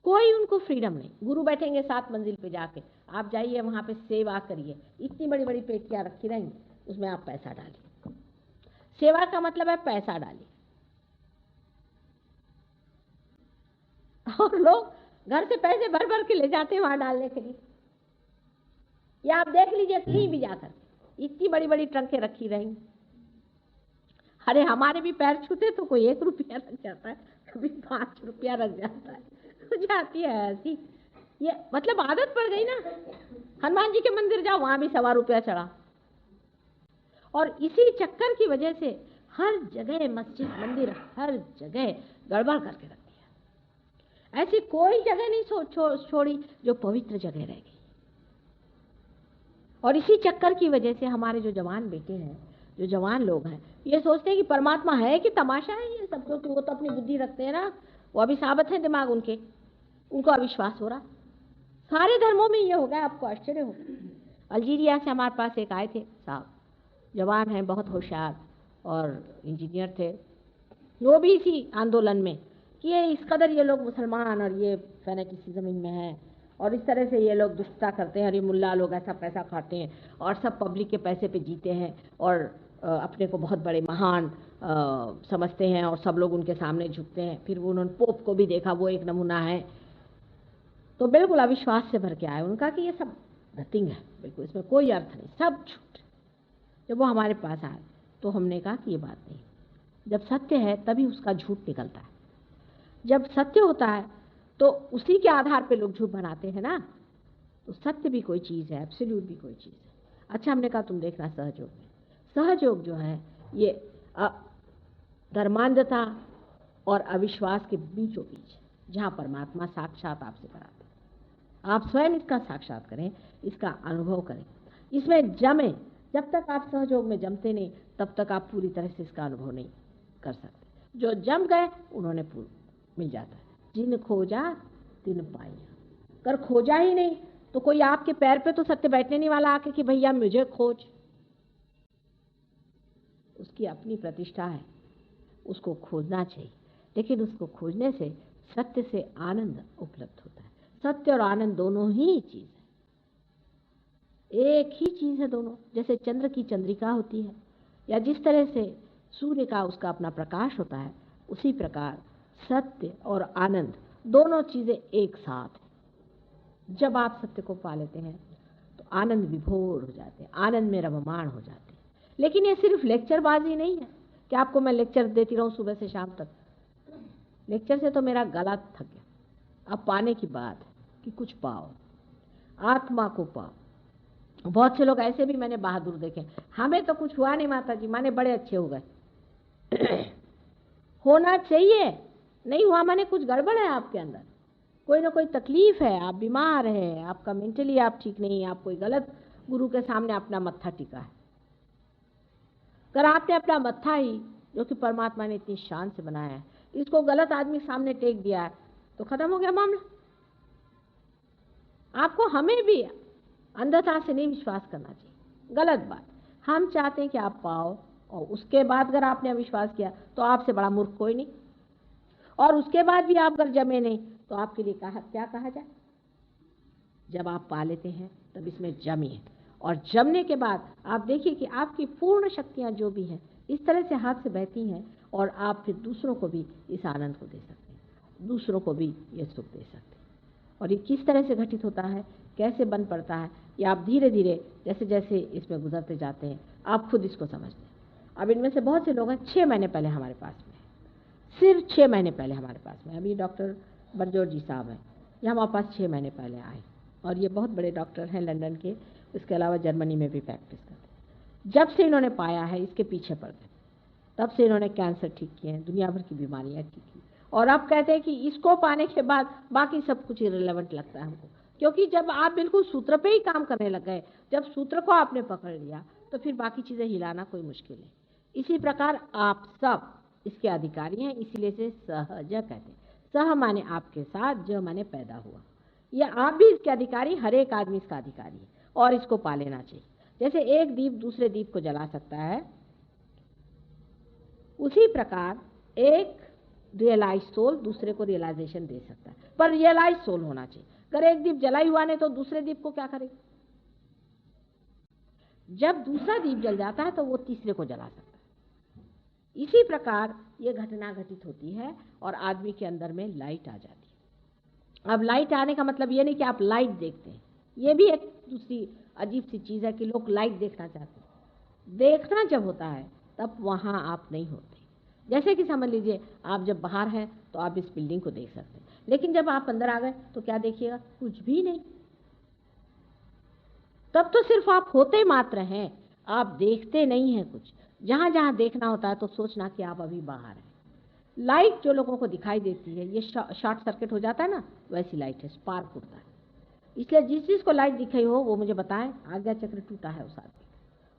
कोई उनको फ्रीडम नहीं। गुरु बैठेंगे 7 मंजिल पे जाके, आप जाइए वहां पे सेवा करिए, इतनी बड़ी बड़ी पेटियां रखी रहेंगी, उसमें आप पैसा डालिए। सेवा का मतलब है पैसा डालिए। और लोग घर से पैसे भर भर के ले जाते हैं वहां डालने के लिए। या आप देख लीजिए कहीं भी जाकर इतनी बड़ी बड़ी ट्रंकें रखी रहेंगी। अरे हमारे भी पैर छूते तो कोई 1 रुपया लग जाता है, कभी 5 रुपया लग जाता है, हो जाती है ऐसी। ये मतलब आदत पड़ गई ना। हनुमान जी के मंदिर जाओ, वहां भी 1.25 रुपया चढ़ा। और इसी चक्कर की वजह से हर जगह मस्जिद मंदिर हर जगह गड़बड़ करके रखती ऐसी कोई जगह नहीं छोड़ी जो पवित्र जगह रह गई। और इसी चक्कर की वजह से हमारे जो जवान बेटे हैं, जो जवान लोग हैं, ये सोचते हैं कि परमात्मा है कि तमाशा है ये सब, क्योंकि वो तो अपनी बुद्धि रखते हैं ना, वो अभी साबित है दिमाग उनके, उनको अविश्वास हो रहा। सारे धर्मों में ये हो गया, आपको आश्चर्य होगा। अल्जीरिया से हमारे पास एक आए थे साहब, जवान हैं, बहुत होशियार और इंजीनियर थे, वो भी इसी आंदोलन में कि ये इस कदर ये लोग मुसलमान और ये फैनेटिसिज्म इनमें है और इस तरह से ये लोग दुष्टता करते हैं और ये मुल्ला लोग ऐसा पैसा खाते हैं और सब पब्लिक के पैसे पे जीते हैं और अपने को बहुत बड़े महान समझते हैं और सब लोग उनके सामने झुकते हैं। फिर वो उन्होंने पोप को भी देखा, वो एक नमूना है। तो बिल्कुल अविश्वास से भर के आए, उनका कि ये सब नथिंग है, बिल्कुल इसमें कोई अर्थ नहीं, सब झूठ। जब वो हमारे पास आए तो हमने कहा कि ये बात नहीं, जब सत्य है तभी उसका झूठ निकलता है। जब सत्य होता है तो उसी के आधार पे लोग झूठ बनाते हैं ना। तो सत्य भी कोई चीज़ है, एब्सोल्यूट भी कोई चीज़ है। अच्छा, हमने कहा तुम देखना सहयोग में, सहयोग जो है ये धर्मांधता और अविश्वास के बीचों बीच, जहाँ परमात्मा साक्षात आपसे कराते हैं। आप स्वयं इसका साक्षात करें, इसका अनुभव करें, इसमें जमें। जब तक आप सहयोग में जमते नहीं तब तक आप पूरी तरह से इसका अनुभव नहीं कर सकते। जो जम गए उन्होंने मिल जाता है। जिन खोजा तिन पाया, कर खोजा ही नहीं तो कोई आपके पैर पे तो सत्य बैठने नहीं वाला आके कि भैया मुझे खोज। उसकी अपनी प्रतिष्ठा है, उसको खोजना चाहिए, लेकिन उसको खोजने से सत्य से आनंद उपलब्ध होता है। सत्य और आनंद दोनों ही चीज है, एक ही चीज है दोनों। जैसे चंद्र की चंद्रिका होती है या जिस तरह से सूर्य का उसका अपना प्रकाश होता है, उसी प्रकार सत्य और आनंद दोनों चीजें एक साथ हैं। जब आप सत्य को पा लेते हैं तो आनंद विभोर हो जाते हैं, आनंद में रममाण हो जाते हैं। लेकिन ये सिर्फ लेक्चरबाजी नहीं है कि आपको मैं लेक्चर देती रहूं सुबह से शाम तक। लेक्चर से तो मेरा गला थक गया। अब पाने की बात है कि कुछ पाओ, आत्मा को पाओ। बहुत से लोग ऐसे भी मैंने बहादुर देखे, हमें तो कुछ हुआ नहीं माता जी, माने बड़े अच्छे हो गए। होना चाहिए, नहीं हुआ माने कुछ गड़बड़ है आपके अंदर, कोई ना कोई तकलीफ है, आप बीमार हैं, आपका मेंटली आप ठीक नहीं, आप कोई गलत गुरु के सामने अपना मत्था टिका है। अगर आपने अपना मत्था ही, जो कि परमात्मा ने इतनी शान से बनाया है, इसको गलत आदमी सामने टेक दिया है तो खत्म हो गया मामला। आपको हमें भी अंधता से नहीं विश्वास करना चाहिए, गलत बात। हम चाहते हैं कि आप पाओ और उसके बाद अगर आपने अविश्वास किया तो आपसे बड़ा मूर्ख कोई नहीं, और उसके बाद भी आप अगर जमे नहीं तो आपके लिए क्या कहा जाए। जब आप पा लेते हैं तब इसमें जमिए, और जमने के बाद आप देखिए कि आपकी पूर्ण शक्तियां जो भी हैं इस तरह से हाथ से बहती हैं, और आप फिर दूसरों को भी इस आनंद को दे सकते हैं, दूसरों को भी ये सुख दे सकते हैं। और ये किस तरह से घटित होता है, कैसे बन पड़ता है, ये आप धीरे धीरे जैसे जैसे इसमें गुजरते जाते हैं आप खुद इसको समझते हैं। अब इनमें से बहुत से लोग हैं 6 महीने पहले हमारे पास में, सिर्फ 6 महीने पहले हमारे पास में। अभी डॉक्टर बरजोर जी साहब हैं, ये हमारे पास 6 महीने पहले आए, और ये बहुत बड़े डॉक्टर हैं लंदन के, इसके अलावा जर्मनी में भी प्रैक्टिस करते हैं। जब से इन्होंने पाया है इसके पीछे पड़ गए, तब से इन्होंने कैंसर ठीक किए हैं, दुनिया भर की बीमारियां ठीक की, और अब कहते हैं कि इसको पाने के बाद बाकी सब कुछ इरेलेवेंट लगता है हमको, क्योंकि जब आप बिल्कुल सूत्र पे ही काम करने लग गए, जब सूत्र को आपने पकड़ लिया तो फिर बाकी चीज़ें हिलाना कोई मुश्किल है। इसी प्रकार आप सब इसके अधिकारी हैं, इसीलिए से सहज कहते हैं। सह माने आपके साथ, ज माने पैदा हुआ, ये आप भी इसके अधिकारी, हर एक आदमी इसका अधिकारी है और इसको पा लेना चाहिए। जैसे एक दीप दूसरे दीप को जला सकता है, उसी प्रकार एक रियलाइज सोल दूसरे को रियलाइजेशन दे सकता है, पर रियलाइज सोल होना चाहिए। अगर एक दीप जला ही हुआ नहीं तो दूसरे दीप को क्या करेगा? जब दूसरा दीप जल जाता है तो वो तीसरे को जला सकता है। इसी प्रकार ये घटना घटित होती है और आदमी के अंदर में लाइट आ जाती है। अब लाइट आने का मतलब ये नहीं कि आप लाइट देखते हैं, ये भी एक दूसरी अजीब सी चीज़ है कि लोग लाइट देखना चाहते हैं। देखना जब होता है तब वहाँ आप नहीं होते। जैसे कि समझ लीजिए आप जब बाहर हैं तो आप इस बिल्डिंग को देख सकते हैं, लेकिन जब आप अंदर आ गए तो क्या देखिएगा? कुछ भी नहीं। तब तो सिर्फ आप होते मात्र हैं, आप देखते नहीं हैं कुछ। जहाँ जहाँ देखना होता है तो सोचना कि आप अभी बाहर हैं, लाइट जो लोगों को दिखाई देती है, ये शॉर्ट सर्किट हो जाता है ना, वैसी लाइट है, स्पार्क होता है। इसलिए जिस चीज़ को लाइट दिखाई हो वो मुझे बताएं, आज्ञा चक्र टूटा है उस आदमी,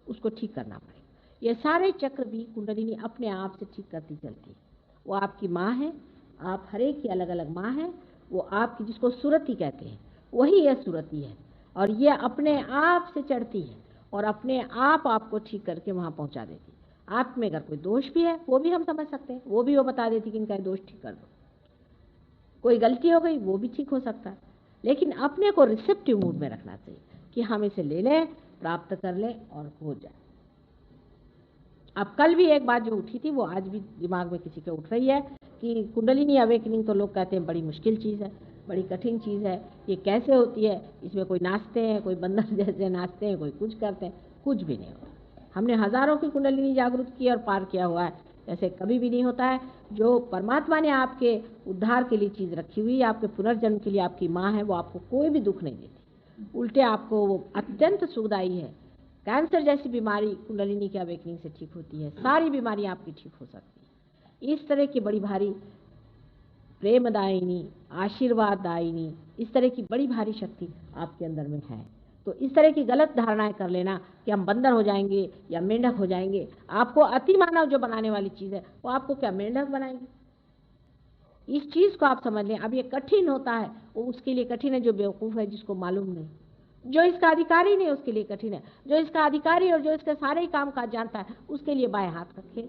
उसको ठीक करना पड़ेगा। ये सारे चक्र भी कुंडलिनी अपने आप से ठीक करती चलती है। वो आपकी माँ है, आप हर एक की अलग अलग माँ है। वो आपकी, जिसको सुरती कहते हैं, वही ये सुरती है, और ये अपने आप से चढ़ती है और अपने आप आपको ठीक करके वहाँ पहुँचा देती है। आप में अगर कोई दोष भी है वो भी हम समझ सकते हैं, वो भी वो बता देती कि इनका दोष ठीक कर दो। कोई गलती हो गई वो भी ठीक हो सकता है, लेकिन अपने को रिसेप्टिव मूड में रखना चाहिए कि हम इसे ले लें, प्राप्त कर लें और हो जाए। अब कल भी एक बात जो उठी थी वो आज भी दिमाग में किसी के उठ रही है कि कुंडलिनी अवेकनिंग तो लोग कहते हैं बड़ी मुश्किल चीज़ है, बड़ी कठिन चीज़ है, ये कैसे होती है, इसमें कोई नाचते हैं, कोई बंदर जैसे नाचते हैं, कोई कुछ करते हैं, कुछ भी नहीं होता। हमने हज़ारों की कुंडलिनी जागृत की और पार किया हुआ है, ऐसे कभी भी नहीं होता है। जो परमात्मा ने आपके उद्धार के लिए चीज़ रखी हुई है, आपके पुनर्जन्म के लिए आपकी माँ है, वो आपको कोई भी दुख नहीं देती, उल्टे आपको वो अत्यंत सुखदायी है। कैंसर जैसी बीमारी कुंडलिनी के अवेकनिंग से ठीक होती है, सारी बीमारियां आपकी ठीक हो सकती है। इस तरह की बड़ी भारी प्रेमदायिनी, आशीर्वाददायिनी, इस तरह की बड़ी भारी शक्ति आपके अंदर में है। तो इस तरह की गलत धारणाएं कर लेना कि हम बंदर हो जाएंगे या मेंढक हो जाएंगे, आपको अति मानव जो बनाने वाली चीज़ है वो आपको क्या मेंढक बनाएंगे, इस चीज़ को आप समझ लें। अब ये कठिन होता है, वो उसके लिए कठिन है जो बेवकूफ़ है, जिसको मालूम नहीं। जो इसका अधिकारी नहीं उसके लिए कठिन है, जो इसका अधिकारी और जो इसके सारे ही काम काज जानता है उसके लिए बाएं हाथ रखे।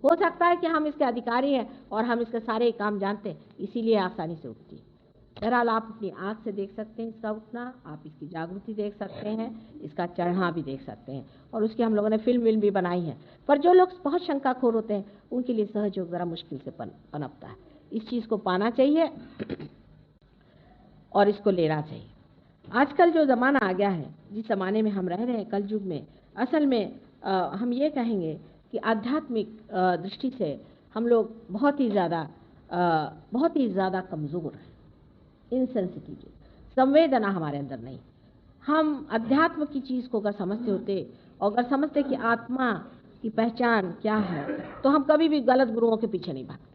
हो सकता है कि हम इसके अधिकारी हैं और हम इसके सारे ही काम जानते हैं, इसीलिए आसानी से उठती है। बहरहाल आप अपनी आँख से देख सकते हैं इसका उठना, आप इसकी जागृति देख सकते हैं, इसका चढ़ना भी देख सकते हैं, और उसकी हम लोगों ने फिल्म भी बनाई है। पर जो लोग बहुत शंकाखोर होते हैं उनके लिए सहयोग ज़रा मुश्किल से पनपता है। इस चीज़ को पाना चाहिए और इसको लेना चाहिए। आजकल जो ज़माना आ गया है, जिस ज़माने में हम रह रहे हैं कल युग में, असल में हम ये कहेंगे कि आध्यात्मिक दृष्टि से हम लोग बहुत ही ज़्यादा कमज़ोर हैं, इनसेंसिटिव, संवेदना हमारे अंदर नहीं। हम अध्यात्म की चीज़ को अगर समझते होते और अगर समझते कि आत्मा की पहचान क्या है, तो हम कभी भी गलत गुरुओं के पीछे नहीं भागते।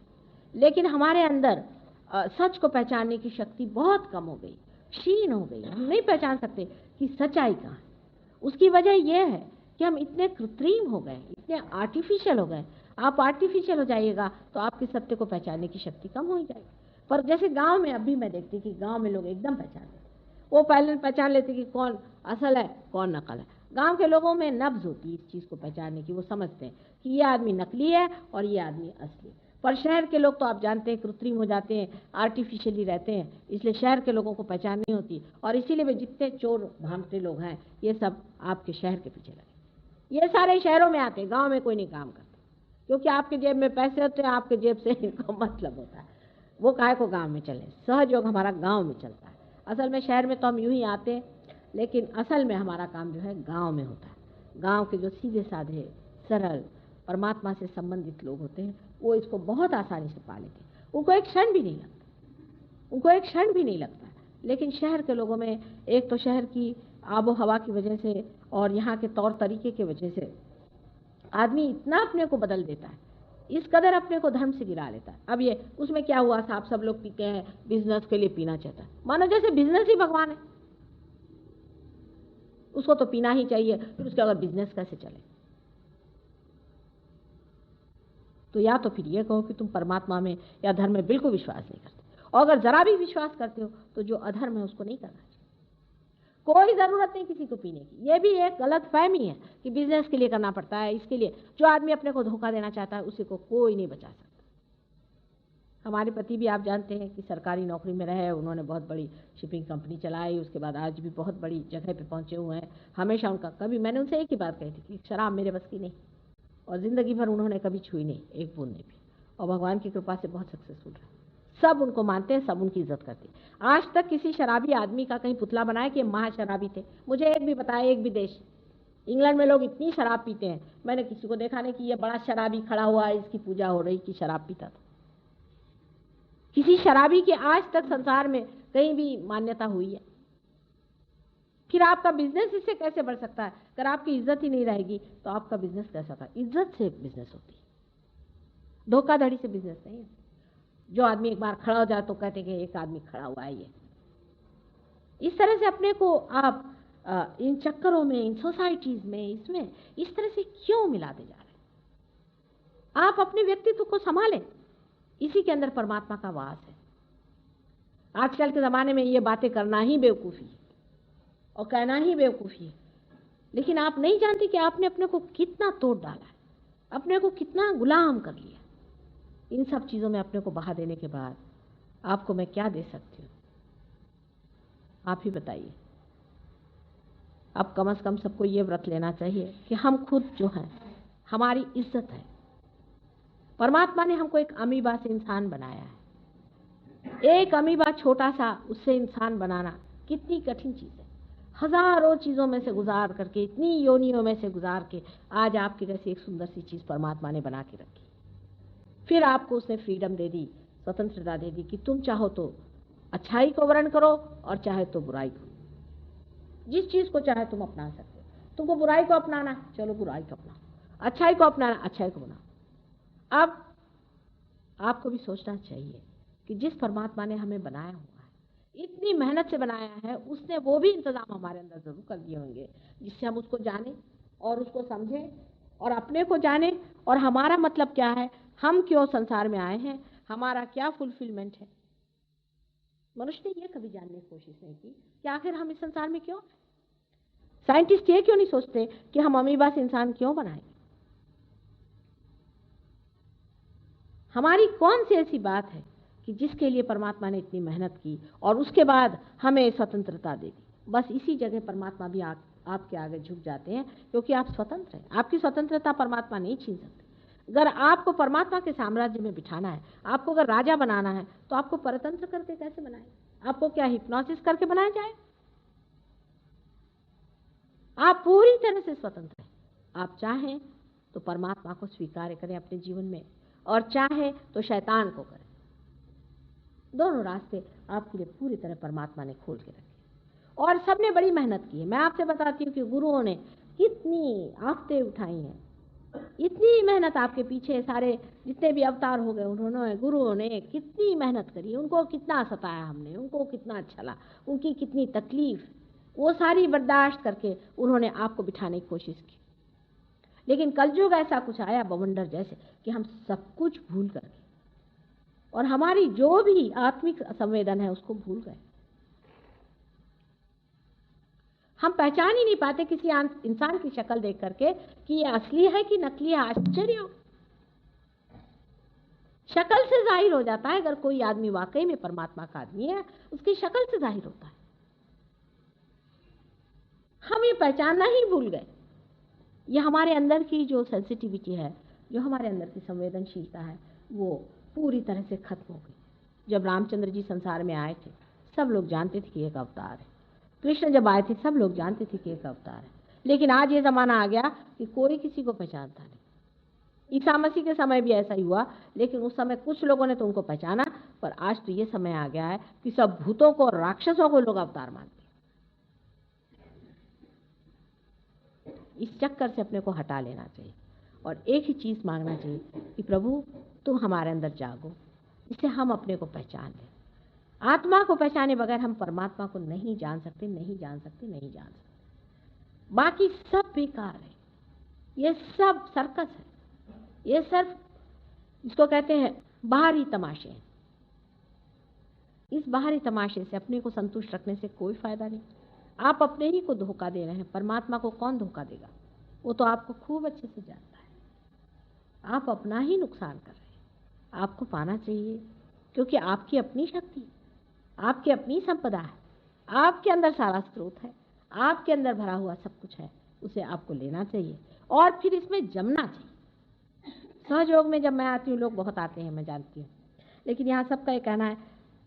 लेकिन हमारे अंदर सच को पहचानने की शक्ति बहुत कम हो गई, क्षीण हो गई। हम नहीं पहचान सकते कि सच्चाई कहाँ है। उसकी वजह यह है कि हम इतने कृत्रिम हो गए, इतने आर्टिफिशियल हो गए। आप आर्टिफिशियल हो जाइएगा तो आपके सत्य को पहचानने की शक्ति कम हो जाएगी। पर जैसे गांव में अभी मैं देखती कि गांव में लोग एकदम पहचान लेते, वो पहले पहचान लेते कि कौन असल है कौन नकल है। गांव के लोगों में नब्ज होती है इस चीज़ को पहचानने की, वो समझते हैं कि ये आदमी नकली है और ये आदमी असली। पर शहर के लोग तो आप जानते हैं कृत्रिम हो जाते हैं, आर्टिफिशियली रहते हैं, इसलिए शहर के लोगों को पहचान नहीं होती। और इसीलिए वे जितने चोर भांगते लोग हैं ये सब आपके शहर के पीछे लगे। ये सारे शहरों में आते हैं, गांव में कोई नहीं काम करता, क्योंकि आपके जेब में पैसे होते हैं, आपके जेब से इनको मतलब होता है। वो काहे को गांव में चले, सहयोग हमारा गांव में चलता है। असल में शहर में तो हम यूं ही आते हैं, लेकिन असल में हमारा काम जो है गांव में होता है। गांव के जो सीधे साधे सरल परमात्मा से संबंधित लोग होते हैं वो इसको बहुत आसानी से पा लेते हैं, उनको एक क्षण भी नहीं लगता। लेकिन शहर के लोगों में एक तो शहर की आबो हवा की वजह से और यहाँ के तौर तरीके की वजह से आदमी इतना अपने को बदल देता है, इस कदर अपने को धर्म से गिरा लेता है। अब ये उसमें क्या हुआ, साहब सब लोग पीते हैं, बिजनेस के लिए पीना चाहता है, मानो जैसे बिजनेस ही भगवान है, उसको तो पीना ही चाहिए, फिर उसके अगर बिजनेस कैसे चले। तो या तो फिर ये कहो कि तुम परमात्मा में या धर्म में बिल्कुल विश्वास नहीं करते, और अगर जरा भी विश्वास करते हो तो जो अधर्म है उसको नहीं करना चाहिए। कोई ज़रूरत नहीं किसी को पीने की। ये भी एक गलत फहमी है कि बिजनेस के लिए करना पड़ता है, इसके लिए। जो आदमी अपने को धोखा देना चाहता है उसी को कोई नहीं बचा सकता। हमारे पति भी आप जानते हैं कि सरकारी नौकरी में रहे, उन्होंने बहुत बड़ी शिपिंग कंपनी चलाई, उसके बाद आज भी बहुत बड़ी जगह पे पहुंचे हुए हैं। हमेशा उनका कभी, मैंने उनसे एक ही बात कही थी कि शराब मेरे बस की नहीं, और ज़िंदगी भर उन्होंने कभी छुई नहीं, एक बूंद नहीं भी, और भगवान की कृपा से बहुत सक्सेसफुल रहा। सब उनको मानते हैं, सब उनकी इज्जत करते हैं। आज तक किसी शराबी आदमी का कहीं पुतला बनाया कि महा शराबी थे, मुझे एक भी बताया, एक भी देश। इंग्लैंड में लोग इतनी शराब पीते हैं, मैंने किसी को देखा नहीं कि ये बड़ा शराबी खड़ा हुआ है, इसकी पूजा हो रही कि शराब पीता था। किसी शराबी की आज तक संसार में कहीं भी मान्यता हुई है? फिर आपका बिजनेस इससे कैसे बढ़ सकता है? अगर आपकी इज्जत ही नहीं रहेगी तो आपका बिजनेस कैसा था? इज्जत से बिजनेस होती है। धोखाधड़ी से बिजनेस नहीं है। जो आदमी एक बार खड़ा हो जाए तो कहते हैं कि एक आदमी खड़ा हुआ है ये। इस तरह से अपने को आप इन चक्करों में, इन सोसाइटीज में, इसमें इस तरह से क्यों मिलाते जा रहे हैं? आप अपने व्यक्तित्व को संभालें, इसी के अंदर परमात्मा का वास है। आजकल के ज़माने में ये बातें करना ही बेवकूफ़ी है और कहना ही बेवकूफ़ी है, लेकिन आप नहीं जानते कि आपने अपने को कितना तोड़ डाला है, अपने को कितना गुलाम कर लिया। इन सब चीज़ों में अपने को बहा देने के बाद आपको मैं क्या दे सकती हूँ? आप ही बताइए। अब कम से कम सबको ये व्रत लेना चाहिए कि हम खुद जो हैं, हमारी इज्जत है। परमात्मा ने हमको एक अमीबा से इंसान बनाया है। एक अमीबा छोटा सा, उससे इंसान बनाना कितनी कठिन चीज़ है। हजारों चीज़ों में से गुजार करके, इतनी योनियों में से गुजार के आज आपकी जैसी एक सुंदर सी चीज़ परमात्मा ने बना के रखी। फिर आपको उसने फ्रीडम दे दी, स्वतंत्रता दे दी कि तुम चाहो तो अच्छाई को वर्ण करो और चाहे तो बुराई को। जिस चीज़ को चाहे तुम अपना सकते हो। तुमको बुराई को अपनाना, चलो बुराई को अपनाओ, अच्छाई को अपनाना, अच्छाई को बनाओ। अब आपको भी सोचना चाहिए कि जिस परमात्मा ने हमें बनाया हुआ है, इतनी मेहनत से बनाया है, उसने वो भी इंतजाम हमारे अंदर जरूर कर दिए होंगे जिससे हम उसको जानें और उसको समझें और अपने को जानें और हमारा मतलब क्या है, हम क्यों संसार में आए हैं, हमारा क्या फुलफिलमेंट है। मनुष्य ने ये कभी जानने की कोशिश नहीं की कि आखिर हम इस संसार में क्यों। साइंटिस्ट ये क्यों नहीं सोचते कि हम अमीबा से इंसान क्यों बनाए। हमारी कौन सी ऐसी बात है कि जिसके लिए परमात्मा ने इतनी मेहनत की और उसके बाद हमें स्वतंत्रता दे दी। बस इसी जगह परमात्मा भी आपके आगे झुक जाते हैं, क्योंकि आप स्वतंत्र हैं। आपकी स्वतंत्रता परमात्मा नहीं छीन सकते। अगर आपको परमात्मा के साम्राज्य में बिठाना है, आपको अगर राजा बनाना है, तो आपको परतंत्र करके कैसे बनाए? आपको क्या हिप्नोसिस करके बनाया जाए? आप पूरी तरह से स्वतंत्र हैं। आप चाहें तो परमात्मा को स्वीकार करें अपने जीवन में और चाहे तो शैतान को करें। दोनों रास्ते आपके लिए पूरी तरह परमात्मा ने खोल के रखे और सबने बड़ी मेहनत की है। मैं आपसे बताती हूँ कि गुरुओं ने कितनी आफतें उठाई हैं, इतनी मेहनत आपके पीछे सारे जितने भी अवतार हो गए, उन्होंने, गुरुओं ने कितनी मेहनत करी, उनको कितना सताया हमने, उनको कितना चला, उनकी कितनी तकलीफ, वो सारी बर्दाश्त करके उन्होंने आपको बिठाने की कोशिश की। लेकिन कलयुग ऐसा कुछ आया बवंडर जैसे कि हम सब कुछ भूल गए और हमारी जो भी आत्मिक संवेदन है उसको भूल गए। हम पहचान ही नहीं पाते किसी इंसान की शक्ल देख करके कि ये असली है कि नकली है। आश्चर्य, शक्ल से जाहिर हो जाता है। अगर कोई आदमी वाकई में परमात्मा का आदमी है, उसकी शक्ल से जाहिर होता है। हम ये पहचानना ही भूल गए। ये हमारे अंदर की जो सेंसिटिविटी है, जो हमारे अंदर की संवेदनशीलता है, वो पूरी तरह से खत्म हो गई। जब रामचंद्र जी संसार में आए थे, सब लोग जानते थे कि एक अवतार है। कृष्ण जब आए थे, सब लोग जानते थे कि एक अवतार है। लेकिन आज ये जमाना आ गया कि कोई किसी को पहचानता नहीं। ईसा मसीह के समय भी ऐसा ही हुआ, लेकिन उस समय कुछ लोगों ने तो उनको पहचाना, पर आज तो ये समय आ गया है कि सब भूतों को और राक्षसों को लोग अवतार मानते हैं। इस चक्कर से अपने को हटा लेना चाहिए और एक ही चीज़ मांगना चाहिए कि प्रभु तुम हमारे अंदर जागो, जिससे हम अपने को पहचान लें। आत्मा को पहचाने बगैर हम परमात्मा को नहीं जान सकते, नहीं जान सकते, नहीं जान सकते। बाकी सब बेकार है, ये सब सर्कस है, ये सिर्फ इसको कहते हैं बाहरी तमाशे। इस बाहरी तमाशे से अपने को संतुष्ट रखने से कोई फायदा नहीं। आप अपने ही को धोखा दे रहे हैं। परमात्मा को कौन धोखा देगा? वो तो आपको खूब अच्छे से जानता है। आप अपना ही नुकसान कर रहे हैं। आपको पाना चाहिए, क्योंकि आपकी अपनी शक्ति, आपकी अपनी संपदा है, आपके अंदर सारा स्रोत है, आपके अंदर भरा हुआ सब कुछ है। उसे आपको लेना चाहिए और फिर इसमें जमना चाहिए। सहयोग में जब मैं आती हूँ, लोग बहुत आते हैं, मैं जानती हूँ, लेकिन यहाँ सबका ये कहना है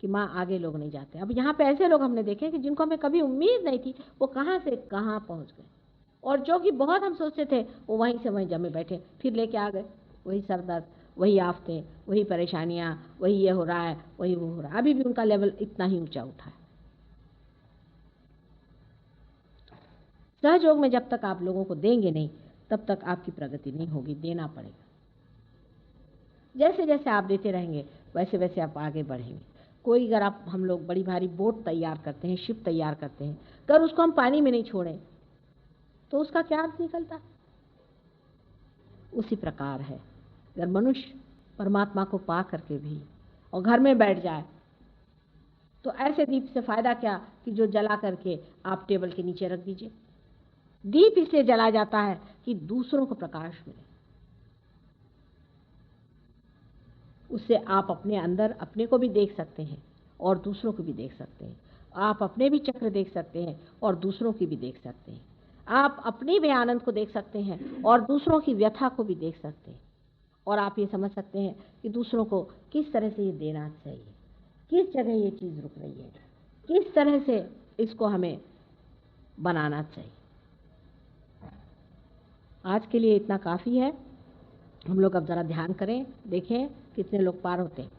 कि माँ आगे लोग नहीं जाते। अब यहाँ पे ऐसे लोग हमने देखे कि जिनको हमें कभी उम्मीद नहीं थी, वो कहाँ से कहाँ पहुँच गए, और जो कि बहुत हम सोचते थे वो वहीं से वहीं जमे बैठे, फिर लेके आ गए वही सरदर्द, वही आफतें, वही परेशानियाँ, वही ये हो रहा है, वही वो हो रहा है। अभी भी उनका लेवल इतना ही ऊंचा उठा है। सहयोग में जब तक आप लोगों को देंगे नहीं, तब तक आपकी प्रगति नहीं होगी। देना पड़ेगा। जैसे जैसे आप देते रहेंगे वैसे वैसे आप आगे बढ़ेंगे। कोई अगर आप हम लोग बड़ी भारी बोट तैयार करते हैं, शिप तैयार करते हैं, अगर उसको हम पानी में नहीं छोड़ें तो उसका क्या अर्थ निकलता? उसी प्रकार है, अगर मनुष्य परमात्मा को पा करके भी और घर में बैठ जाए तो ऐसे दीप से फायदा क्या कि जो जला करके आप टेबल के नीचे रख दीजिए। दीप इसलिए जलाया जाता है कि दूसरों को प्रकाश मिले, उससे आप अपने अंदर अपने को भी देख सकते हैं और दूसरों को भी देख सकते हैं। आप अपने भी चक्र देख सकते हैं और दूसरों की भी देख सकते हैं। आप अपने भी आनंद को देख सकते हैं और दूसरों की व्यथा को भी देख सकते हैं। और आप ये समझ सकते हैं कि दूसरों को किस तरह से ये देना चाहिए, किस जगह ये चीज़ रुक रही है, किस तरह से इसको हमें बनाना चाहिए। आज के लिए इतना काफ़ी है। हम लोग अब ज़रा ध्यान करें, देखें कितने लोग पार होते हैं।